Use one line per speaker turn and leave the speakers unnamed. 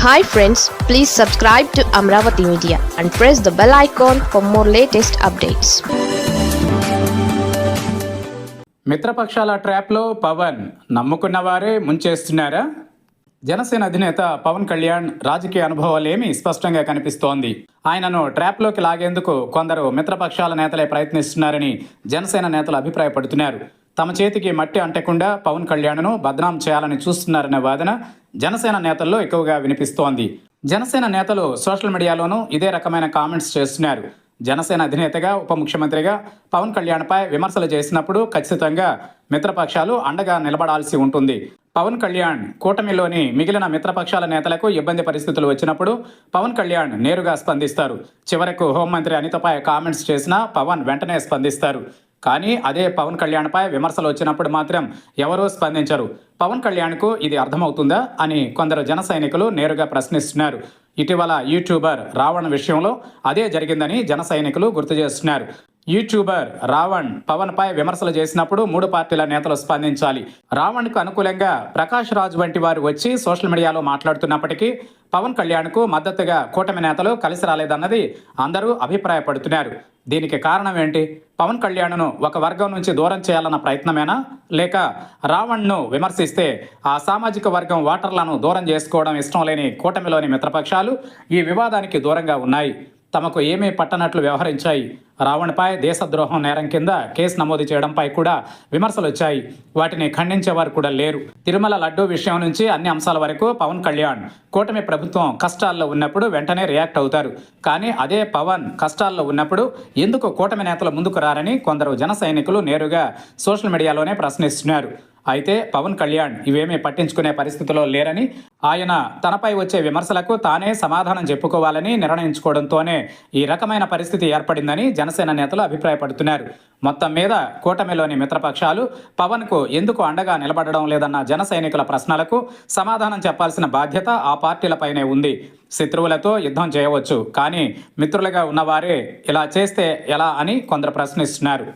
Hi friends, please subscribe to Amravati Media and press the bell icon for more latest updates.
మిత్రపక్షాల ట్రాప్లో పవన్ నమ్ముకున్న వారే ముంచేస్తున్నారా? జనసేన అధినేత పవన్ కళ్యాణ్ రాజకీయ అనుభవాలేమి స్పష్టంగా కనిపిస్తోంది. ఆయనను ట్రాప్లోకి లాగేందుకు కొందరు మిత్రపక్షాల నేతలే ప్రయత్నిస్తున్నారని జనసేన నేతలు అభిప్రాయపడుతున్నారు. తమ చేతికి మట్టి అంటకుండా పవన్ కళ్యాణ్ను బద్నాం చేయాలని చూస్తున్నారనే వాదన జనసేన నేతల్లో ఎక్కువగా వినిపిస్తోంది. జనసేన నేతలు సోషల్ మీడియాలోనూ ఇదే రకమైన కామెంట్స్ చేస్తున్నారు. జనసేన అధినేతగా ఉప ముఖ్యమంత్రిగా పవన్ కళ్యాణ్పై విమర్శలు చేసినప్పుడు ఖచ్చితంగా మిత్రపక్షాలు అండగా నిలబడాల్సి ఉంటుంది. పవన్ కళ్యాణ్ కూటమిలోని మిగిలిన మిత్రపక్షాల నేతలకు ఇబ్బంది పరిస్థితులు వచ్చినప్పుడు పవన్ కళ్యాణ్ నేరుగా స్పందిస్తారు. చివరకు హోంమంత్రి అనితపై కామెంట్స్ చేసినా పవన్ వెంటనే స్పందిస్తారు. కానీ అదే పవన్ కళ్యాణ్పై విమర్శలు వచ్చినప్పుడు మాత్రం ఎవరూ స్పందించరు. పవన్ కళ్యాణ్కు ఇది అర్థమవుతుందా అని కొందరు జన సైనికులు నేరుగా ప్రశ్నిస్తున్నారు. ఇటీవల యూట్యూబర్ రావణ్ విషయంలో అదే జరిగిందని జన సైనికులు గుర్తు చేస్తున్నారు. యూట్యూబర్ రావణ్ పవన్పై విమర్శలు చేసినప్పుడు 3 పార్టీల నేతలు స్పందించాలి. రావణ్కు అనుకూలంగా ప్రకాష్ రాజ్ వంటి వారు వచ్చి సోషల్ మీడియాలో మాట్లాడుతున్నప్పటికీ పవన్ కళ్యాణ్కు మద్దతుగా కూటమి నేతలు కలిసి రాలేదన్నది అందరూ అభిప్రాయపడుతున్నారు. దీనికి కారణం ఏంటి? పవన్ కళ్యాణ్ను ఒక వర్గం నుంచి దూరం చేయాలన్న ప్రయత్నమేనా? లేక రావణ్ను విమర్శిస్తే ఆ సామాజిక వర్గం ఓటర్లను దూరం చేసుకోవడం ఇష్టం లేని కూటమిలోని మిత్రపక్షాలు ఈ వివాదానికి దూరంగా ఉన్నాయి. తమకు ఏమీ పట్టనట్లు వ్యవహరించాయి. రావణ్పై దేశద్రోహం నేరం కింద కేసు నమోదు చేయడంపై కూడా విమర్శలు వచ్చాయి. వాటిని ఖండించేవారు కూడా లేరు. తిరుమల లడ్డూ విషయం నుంచి అన్ని అంశాల వరకు పవన్ కళ్యాణ్ కూటమి ప్రభుత్వం కష్టాల్లో ఉన్నప్పుడు వెంటనే రియాక్ట్ అవుతారు. కానీ అదే పవన్ కష్టాల్లో ఉన్నప్పుడు ఎందుకు కూటమి నేతలు ముందుకు రారని కొందరు జన సైనికులు నేరుగా సోషల్ మీడియాలోనే ప్రశ్నిస్తున్నారు. అయితే పవన్ కళ్యాణ్ ఇవేమీ పట్టించుకునే పరిస్థితిలో లేరని, ఆయన తనపై వచ్చే విమర్శలకు తానే సమాధానం చెప్పుకోవాలని నిర్ణయించుకోవడంతోనే ఈ రకమైన పరిస్థితి ఏర్పడిందని జనసేన నేతలు అభిప్రాయపడుతున్నారు. మొత్తం మీద కూటమిలోని మిత్రపక్షాలు పవన్కు ఎందుకు అండగా నిలబడడం లేదన్న జన సైనికుల ప్రశ్నలకు సమాధానం చెప్పాల్సిన బాధ్యత ఆ పార్టీలపైనే ఉంది. శత్రువులతో యుద్ధం చేయవచ్చు, కానీ మిత్రులుగా ఉన్నవారే ఇలా చేస్తే ఎలా అని కొందరు ప్రశ్నిస్తున్నారు.